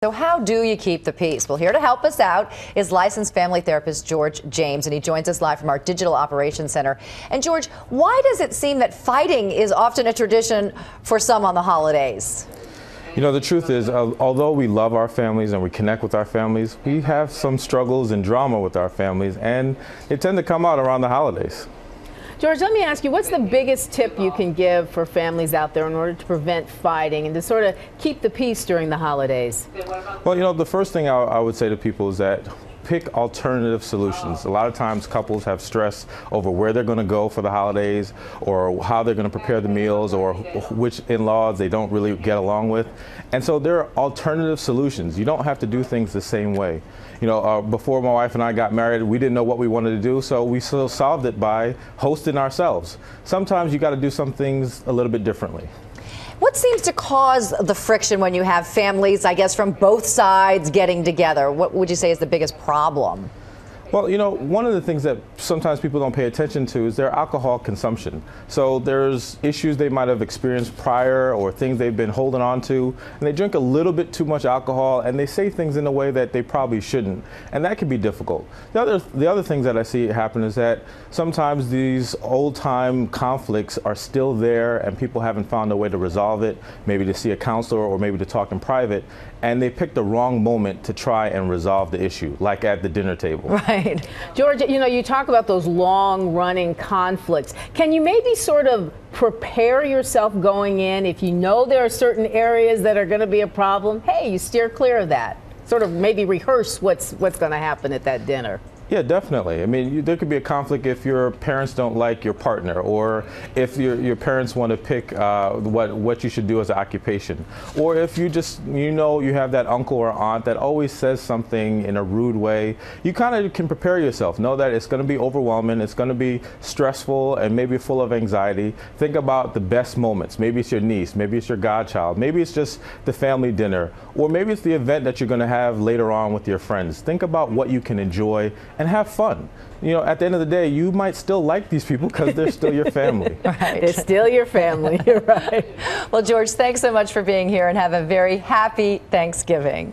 So how do you keep the peace? Well, here to help us out is licensed family therapist George James, and he joins us live from our Digital Operations Center. And George, why does it seem that fighting is often a tradition for some on the holidays? You know, the truth is, although we love our families and we connect with our families, we have some struggles and drama with our families, and they tend to come out around the holidays. George, let me ask you, what's the biggest tip you can give for families out there in order to prevent fighting and to sort of keep the peace during the holidays? Well, you know, the first thing I would say to people is that pick alternative solutions. A lot of times couples have stress over where they're going to go for the holidays, or how they're going to prepare the meals, or which in-laws they don't really get along with. And so there are alternative solutions. You don't have to do things the same way. You know, before my wife and I got married, we didn't know what we wanted to do, so we still solved it by hosting ourselves. Sometimes you got to do some things a little bit differently. What seems to cause the friction when you have families, I guess, from both sides getting together? What would you say is the biggest problem? Well, you know, one of the things that sometimes people don't pay attention to is their alcohol consumption. So there's issues they might have experienced prior, or things they've been holding on to, and they drink a little bit too much alcohol, and they say things in a way that they probably shouldn't, and that can be difficult. The other things that I see happen is that sometimes these old-time conflicts are still there, and people haven't found a way to resolve it, maybe to see a counselor or maybe to talk in private, and they pick the wrong moment to try and resolve the issue, like at the dinner table. Right. George, you know, you talk about those long-running conflicts. Can you maybe sort of prepare yourself going in if you know there are certain areas that are going to be a problem? Hey, you steer clear of that. Sort of maybe rehearse what's going to happen at that dinner. Yeah, definitely. I mean, there could be a conflict if your parents don't like your partner, or if your parents want to pick what you should do as an occupation, or if you just, you know, you have that uncle or aunt that always says something in a rude way. You kind of can prepare yourself. Know that it's going to be overwhelming, it's going to be stressful, and maybe full of anxiety. Think about the best moments. Maybe it's your niece, maybe it's your godchild, maybe it's just the family dinner, or maybe it's the event that you're going to have later on with your friends. Think about what you can enjoy and have fun. You know, at the end of the day, you might still like these people because they're still your family. Right. It's still your family. You're right. Well, George, thanks so much for being here, and have a very happy Thanksgiving.